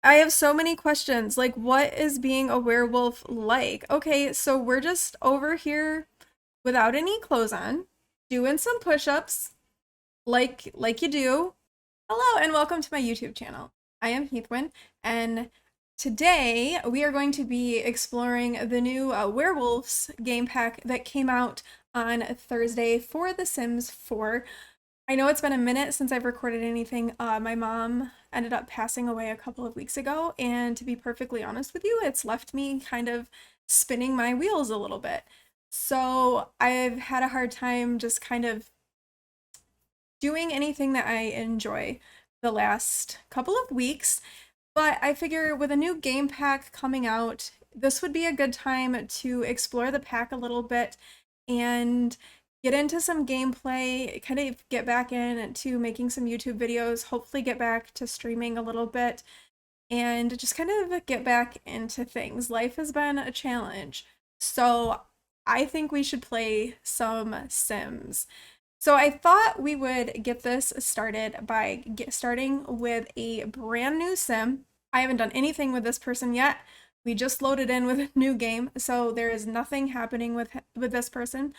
I have so many questions. Like, what is being a werewolf like? Okay, so we're just over here without any clothes on, doing some push-ups, like you do. Hello and welcome to my YouTube channel. I am Heathwyn, and today we are going to be exploring the new Werewolves game pack that came out on Thursday for The Sims 4. I know it's been a minute since I've recorded anything. My mom ended up passing away a couple of weeks ago, and to be perfectly honest with you, it's left me kind of spinning my wheels a little bit. So I've had a hard time just kind of doing anything that I enjoy the last couple of weeks. But I figure with a new game pack coming out, this would be a good time to explore the pack a little bit and get into some gameplay, kind of get back into making some YouTube videos, hopefully get back to streaming a little bit, and just kind of get back into things. Life has been a challenge. So I think we should play some Sims. So I thought we would get this started by starting with a brand new sim. I haven't done anything with this person yet. We just loaded in with a new game, so there is nothing happening with this person.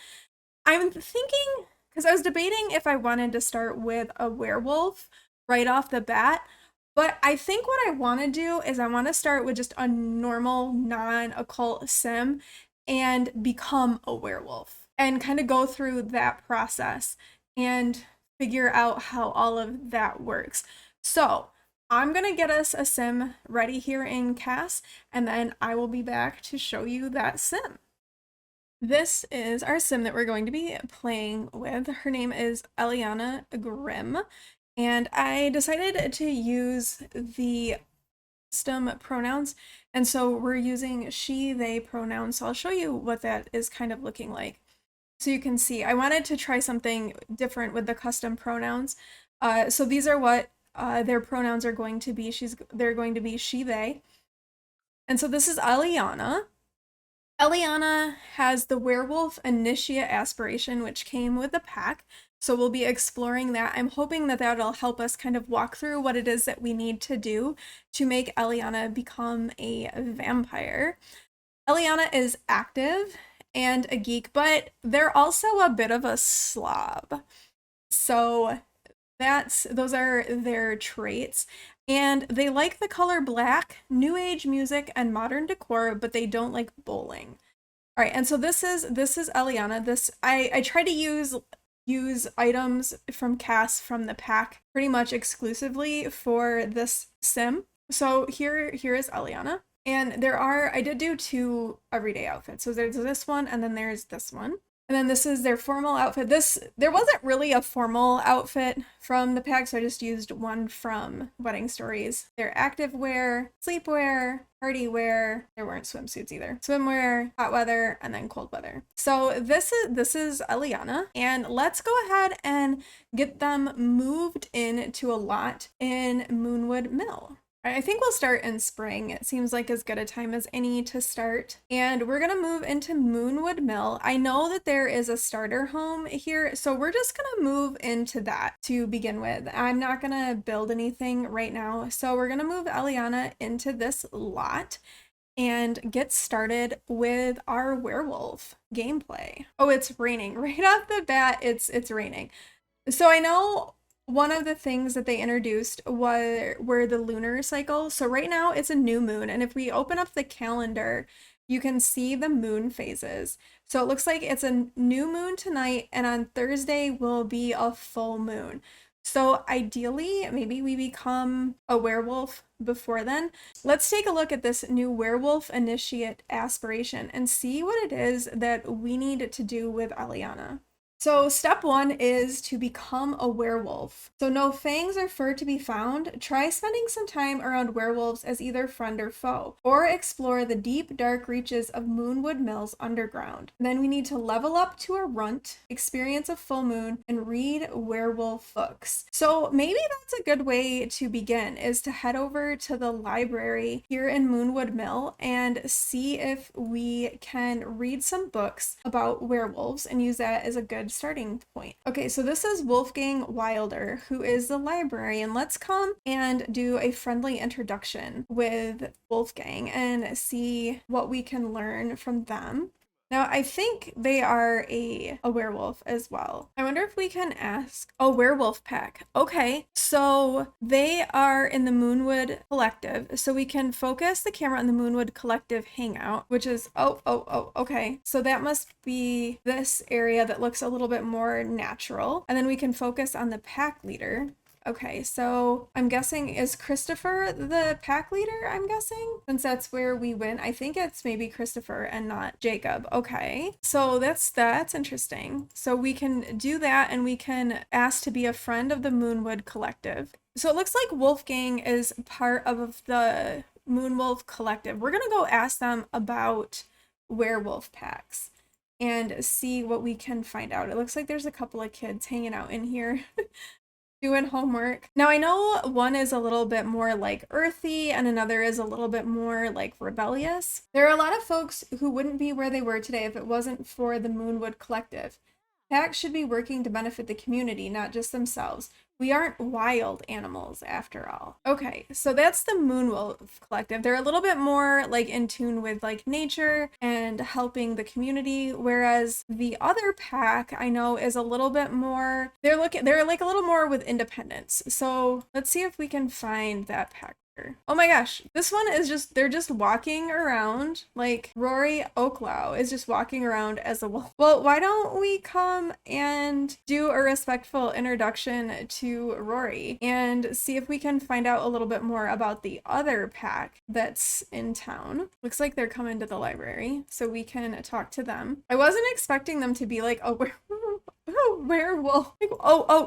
I'm thinking, because I was debating if I wanted to start with a werewolf right off the bat, but I think what I want to do is I want to start with just a normal non-occult sim and become a werewolf and kind of go through that process and figure out how all of that works. So I'm gonna get us a sim ready here in CAS, and then I will be back to show you that sim. This is our sim that we're going to be playing with. Her name is Eliana Grimm, and I decided to use the custom pronouns, and so we're using she, they pronouns. So I'll show you what that is kind of looking like. So you can see, I wanted to try something different with the custom pronouns. So these are what their pronouns are going to be. They're going to be she, they. And so this is Eliana. Eliana has the werewolf initiate aspiration, which came with the pack. So we'll be exploring that. I'm hoping that that'll help us kind of walk through what it is that we need to do to make Eliana become a vampire. Eliana is active and a geek, but they're also a bit of a slob. So those are their traits. And they like the color black, new age music, and modern decor, but they don't like bowling. All right, and so this is Eliana. I try to use items from CAS from the pack pretty much exclusively for this sim. So here is Eliana. And I did do two everyday outfits. So there's this one, and then there's this one. And then this is their formal outfit. There wasn't really a formal outfit from the pack, so I just used one from Wedding Stories. Their active wear, sleepwear, party wear. There weren't swimsuits either. Swimwear, hot weather, and then cold weather. So this is Eliana, and let's go ahead and get them moved into a lot in Moonwood Mill. I think we'll start in spring. It seems like as good a time as any to start. And we're going to move into Moonwood Mill. I know that there is a starter home here, so we're just going to move into that to begin with. I'm not going to build anything right now. So we're going to move Eliana into this lot and get started with our werewolf gameplay. Oh, it's raining. Right off the bat, it's raining. So I know one of the things that they introduced were the lunar cycle. So right now it's a new moon, and if we open up the calendar, you can see the moon phases. So it looks like it's a new moon tonight, and on Thursday will be a full moon. So ideally, maybe we become a werewolf before then. Let's take a look at this new werewolf initiate aspiration and see what it is that we need to do with Eliana. So step 1 is to become a werewolf. So no fangs or fur to be found. Try spending some time around werewolves as either friend or foe, or explore the deep, dark reaches of Moonwood Mill's underground. Then we need to level up to a runt, experience a full moon, and read werewolf books. So maybe that's a good way to begin, is to head over to the library here in Moonwood Mill and see if we can read some books about werewolves and use that as a good good starting point. Okay, so this is Wolfgang Wilder, who is the librarian. Let's come and do a friendly introduction with Wolfgang and see what we can learn from them. Now, I think they are a werewolf as well. I wonder if we can ask. Oh, werewolf pack. Okay, so they are in the Moonwood Collective. So we can focus the camera on the Moonwood Collective hangout, which is, okay. So that must be this area that looks a little bit more natural. And then we can focus on the pack leader. Okay, so I'm guessing, is Christopher the pack leader, I'm guessing? Since that's where we went. I think it's maybe Christopher and not Jacob. Okay, so that's interesting. So we can do that, and we can ask to be a friend of the Moonwood Collective. So it looks like Wolfgang is part of the Moonwolf Collective. We're gonna go ask them about werewolf packs and see what we can find out. It looks like there's a couple of kids hanging out in here. Doing homework. Now, I know one is a little bit more like earthy and another is a little bit more like rebellious. There are a lot of folks who wouldn't be where they were today if it wasn't for the Moonwood Collective. Packs should be working to benefit the community, not just themselves. We aren't wild animals after all. Okay, so that's the Moonwolf Collective. They're a little bit more like in tune with like nature and helping the community, whereas the other pack I know is a little bit more, they're like a little more with independence. So let's see if we can find that pack. Oh my gosh, this one is just, they're just walking around, like Rory Oaklow is just walking around as a wolf. Well, why don't we come and do a respectful introduction to Rory and see if we can find out a little bit more about the other pack that's in town. Looks like they're coming to the library, so we can talk to them. I wasn't expecting them to be like, oh, werewolf.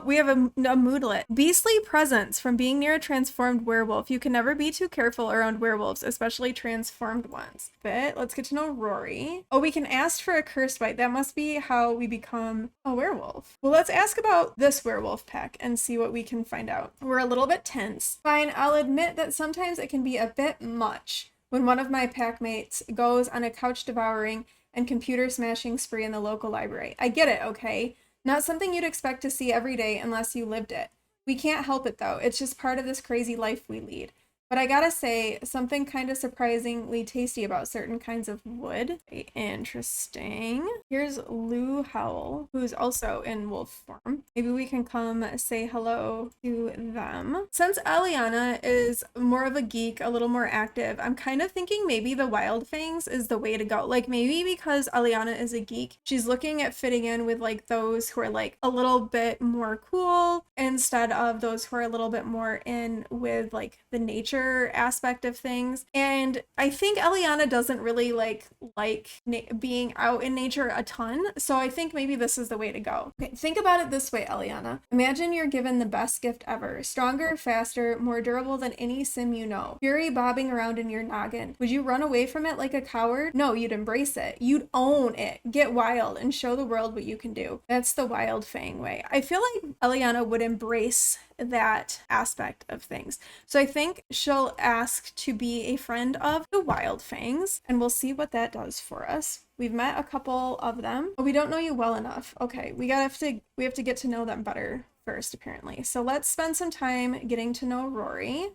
We have a moodlet. Beastly presence from being near a transformed werewolf. You can never be too careful around werewolves, especially transformed ones. But let's get to know Rory. Oh, we can ask for a cursed bite. That must be how we become a werewolf. Well, let's ask about this werewolf pack and see what we can find out. We're a little bit tense. Fine, I'll admit that sometimes it can be a bit much when one of my packmates goes on a couch devouring and computer smashing spree in the local library. I get it, okay? Not something you'd expect to see every day unless you lived it. We can't help it though. It's just part of this crazy life we lead. But I gotta say, something kind of surprisingly tasty about certain kinds of wood. Very interesting. Here's Lou Howell, who's also in wolf form. Maybe we can come say hello to them. Since Eliana is more of a geek, a little more active, I'm kind of thinking maybe the Wild Fangs is the way to go. Like maybe because Eliana is a geek, she's looking at fitting in with like those who are like a little bit more cool instead of those who are a little bit more in with like the nature aspect of things. And I think Eliana doesn't really like being out in nature a ton, so I think maybe this is the way to go. Okay, think about it this way, Eliana. Imagine you're given the best gift ever. Stronger, faster, more durable than any sim you know. Fury bobbing around in your noggin. Would you run away from it like a coward? No, you'd embrace it. You'd own it. Get wild and show the world what you can do. That's the Wild Fang way. I feel like Eliana would embrace that aspect of things. So I think she'll ask to be a friend of the Wild Fangs, and we'll see what that does for us. We've met a couple of them, but we don't know you well enough. Okay, we have to get to know them better first, apparently. So let's spend some time getting to know Rory.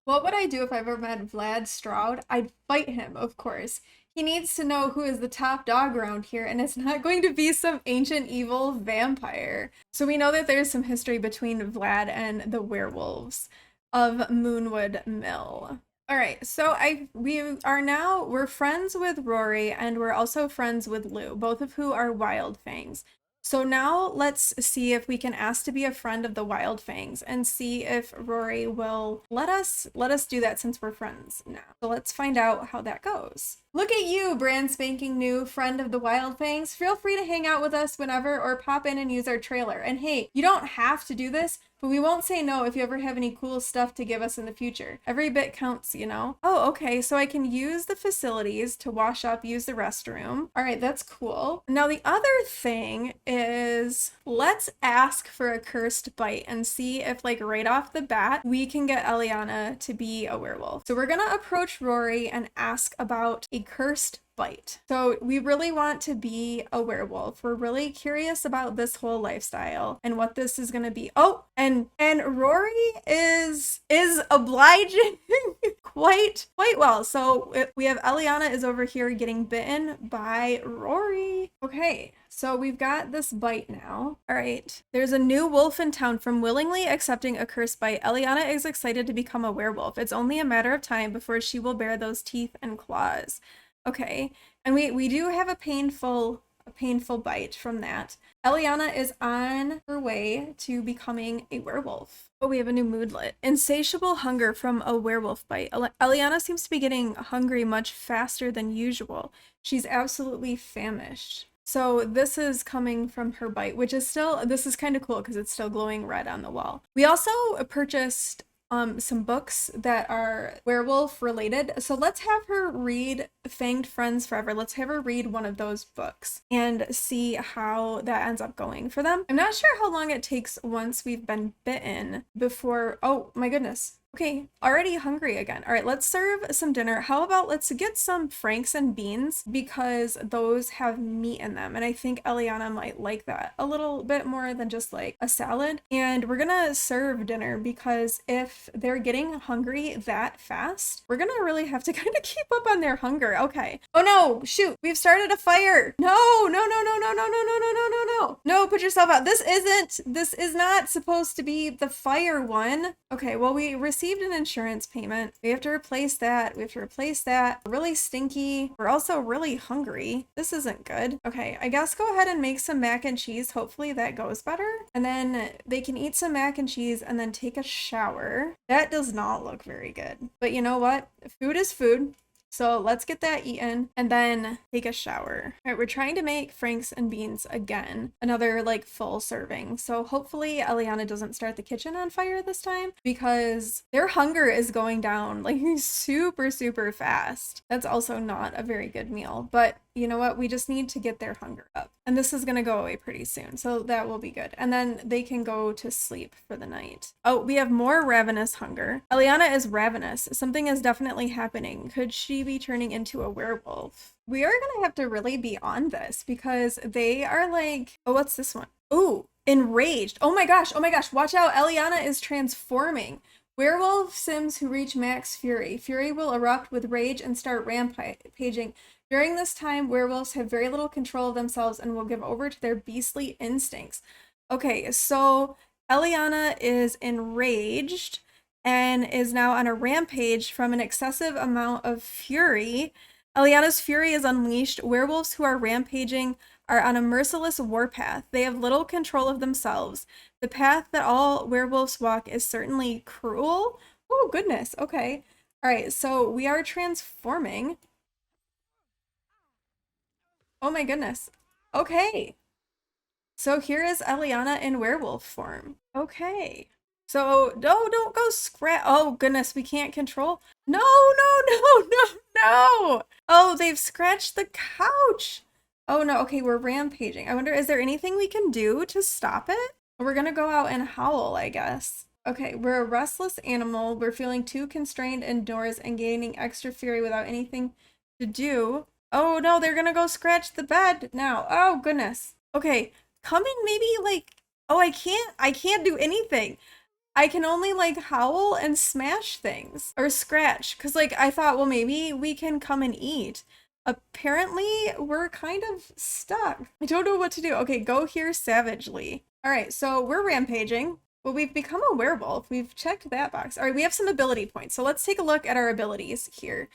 What would I do if I ever met Vlad Stroud? I'd fight him, of course. He needs to know who is the top dog around here, and it's not going to be some ancient evil vampire. So we know that there's some history between Vlad and the werewolves of Moonwood Mill. All right, so we're friends with Rory, and we're also friends with Lou, both of who are Wild Fangs. So now let's see if we can ask to be a friend of the Wild Fangs and see if Rory will let us do that since we're friends now. So let's find out how that goes. Look at you, brand spanking new friend of the Wild Fangs. Feel free to hang out with us whenever or pop in and use our trailer. And hey, you don't have to do this, but we won't say no if you ever have any cool stuff to give us in the future. Every bit counts, you know? Oh, okay, so I can use the facilities to wash up, use the restroom. All right, that's cool. Now the other thing is, let's ask for a cursed bite and see if like right off the bat, we can get Eliana to be a werewolf. So we're gonna approach Rory and ask about a cursed bite. So we really want to be a werewolf. We're really curious about this whole lifestyle and what this is going to be. Oh, and Rory is obliging quite well. So we have Eliana is over here getting bitten by Rory. Okay, so we've got this bite now. All right. There's a new wolf in town. From willingly accepting a cursed bite, Eliana is excited to become a werewolf. It's only a matter of time before she will bear those teeth and claws. Okay. And we do have a painful bite from that. Eliana is on her way to becoming a werewolf. Oh, we have a new moodlet. Insatiable hunger from a werewolf bite. Eliana seems to be getting hungry much faster than usual. She's absolutely famished. So this is coming from her bite, which is still, this is kind of cool because it's still glowing red on the wall. We also purchased some books that are werewolf related. So let's have her read Fanged Friends Forever. Let's have her read one of those books and see how that ends up going for them. I'm not sure how long it takes once we've been bitten before, oh my goodness. Okay, already hungry again. All right, let's serve some dinner. How about let's get some franks and beans because those have meat in them. And I think Eliana might like that a little bit more than just like a salad. And we're gonna serve dinner because if they're getting hungry that fast, we're gonna really have to kind of keep up on their hunger. Okay. Oh no, shoot, we've started a fire. No, no, no, no, no, no, no, no, no, no, no, no. No, put yourself out. This is not supposed to be the fire one. Okay, well, we received an insurance payment. We have to replace that. We have to replace that. We're really stinky. We're also really hungry. This isn't good. Okay, I guess go ahead and make some mac and cheese. Hopefully that goes better. And then they can eat some mac and cheese and then take a shower. That does not look very good. But you know what? Food is food. So let's get that eaten and then take a shower. All right, we're trying to make franks and beans again. Another like full serving. So hopefully Eliana doesn't start the kitchen on fire this time because their hunger is going down like super, super fast. That's also not a very good meal, but you know what? We just need to get their hunger up. And this is going to go away pretty soon. So that will be good. And then they can go to sleep for the night. Oh, we have more ravenous hunger. Eliana is ravenous. Something is definitely happening. Could she be turning into a werewolf? We are going to have to really be on this because they are like, oh, what's this one? Ooh, enraged. Oh my gosh. Oh my gosh. Watch out. Eliana is transforming. Werewolf sims who reach max fury. Fury will erupt with rage and start rampaging. During this time, werewolves have very little control of themselves and will give over to their beastly instincts. Okay, so Eliana is enraged and is now on a rampage from an excessive amount of fury. Eliana's fury is unleashed. Werewolves who are rampaging are on a merciless warpath. They have little control of themselves. The path that all werewolves walk is certainly cruel. Oh, goodness. Okay. All right, so we are transforming. Oh my goodness. Okay. So here is Eliana in werewolf form. Okay. So, no, don't go scratch. Oh goodness, we can't control. No, no, no, no, no. Oh, they've scratched the couch. Oh no, okay, we're rampaging. I wonder, is there anything we can do to stop it? We're gonna go out and howl, I guess. Okay, we're a restless animal. We're feeling too constrained indoors and gaining extra fury without anything to do. Oh no, they're gonna go scratch the bed now. Oh goodness. Okay, coming maybe like, oh, I can't do anything. I can only like howl and smash things or scratch because like I thought, well, maybe we can come and eat. Apparently we're kind of stuck. I don't know what to do. Okay, go here savagely. All right, so we're rampaging. Well, we've become a werewolf. We've checked that box. All right, we have some ability points. So let's take a look at our abilities here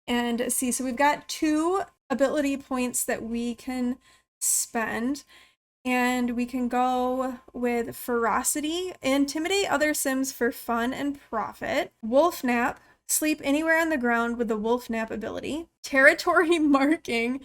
and see. So we've got 2 ability points that we can spend, and we can go with ferocity, intimidate other sims for fun and profit, wolf nap, sleep anywhere on the ground with the wolf nap ability, territory marking,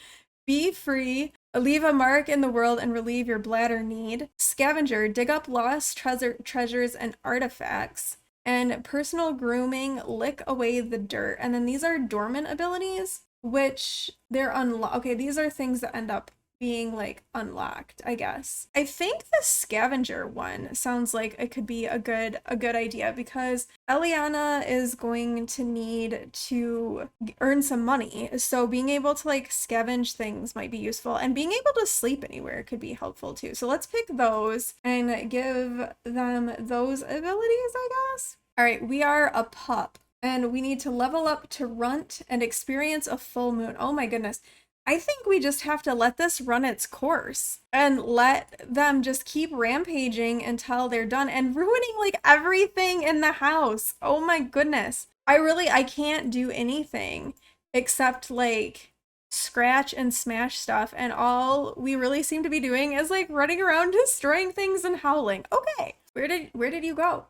be free, leave a mark in the world and relieve your bladder need, scavenger, dig up lost treasures and artifacts, and personal grooming, lick away the dirt. And then these are dormant abilities, which they're okay, these are things that end up being like unlocked, I guess. I think the scavenger one sounds like it could be a good idea because Eliana is going to need to earn some money. So being able to like scavenge things might be useful, and being able to sleep anywhere could be helpful too. So let's pick those and give them those abilities, I guess. All right, we are a pup and we need to level up to runt and experience a full moon. Oh my goodness. I think we just have to let this run its course and let them just keep rampaging until they're done and ruining like everything in the house. Oh my goodness. I can't do anything except like scratch and smash stuff, and all we really seem to be doing is like running around destroying things and howling. Okay. Where did you go?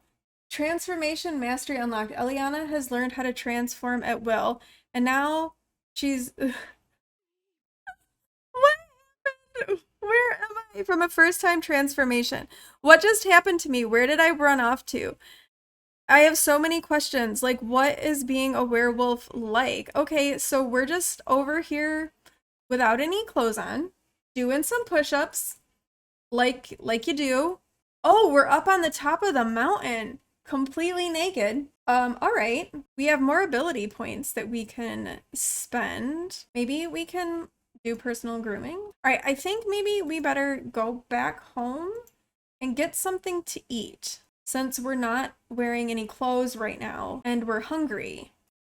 Transformation mastery unlocked. Eliana has learned how to transform at will, and now she's what happened? Where am I from a first time transformation? What just happened to me? Where did I run off to? I have so many questions. Like, what is being a werewolf like? Okay, so we're just over here without any clothes on, doing some push-ups, like you do. Oh, we're up on the top of the mountain, completely naked. All right. We have more ability points that we can spend. Maybe we can do personal grooming. All right, I think maybe we better go back home and get something to eat since we're not wearing any clothes right now and we're hungry.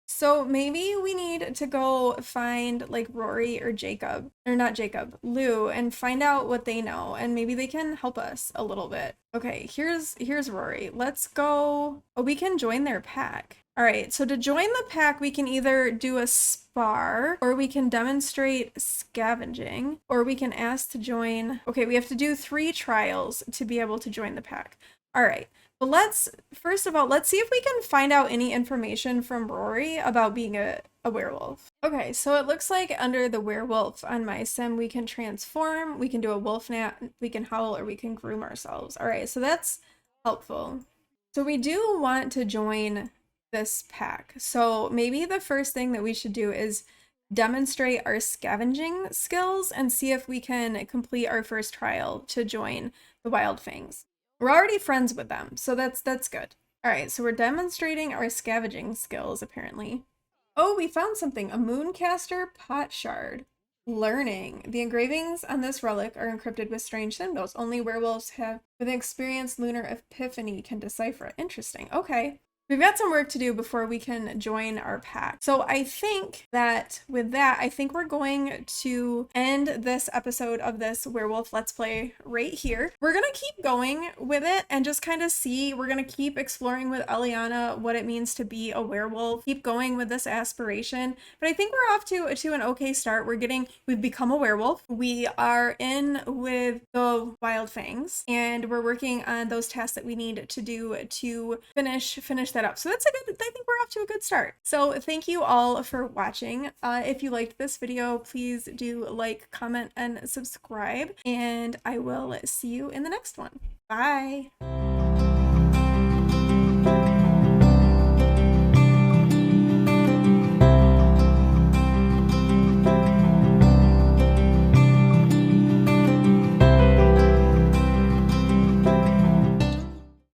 So maybe we need to go find like Rory or Jacob, or not Jacob, Lou, and find out what they know, and maybe they can help us a little bit. Okay, here's Rory. Let's go. Oh, we can join their pack. All right, so to join the pack, we can either do a spar, or we can demonstrate scavenging, or we can ask to join. Okay, we have to do 3 trials to be able to join the pack. All right. But first of all, let's see if we can find out any information from Rory about being a werewolf. Okay, so it looks like under the werewolf on my sim, we can transform, we can do a wolf nap, we can howl, or we can groom ourselves. All right, so that's helpful. So we do want to join this pack. So maybe the first thing that we should do is demonstrate our scavenging skills and see if we can complete our first trial to join the Wild Fangs. We're already friends with them, so that's good. All right, so we're demonstrating our scavenging skills, apparently. Oh, we found something. A Mooncaster pot shard. Learning. The engravings on this relic are encrypted with strange symbols. Only werewolves with an experienced lunar epiphany can decipher it. Interesting. Okay. We've got some work to do before we can join our pack. So I think that with that, I think we're going to end this episode of this Werewolf Let's Play right here. We're going to keep going with it and just kind of see, we're going to keep exploring with Eliana what it means to be a werewolf, keep going with this aspiration. But I think we're off to an okay start. We've become a werewolf. We are in with the Wild Fangs, and we're working on those tasks that we need to do to finish that up. So I think we're off to a good start. So thank you all for watching. If you liked this video, please do like, comment, and subscribe, and I will see you in the next one. Bye.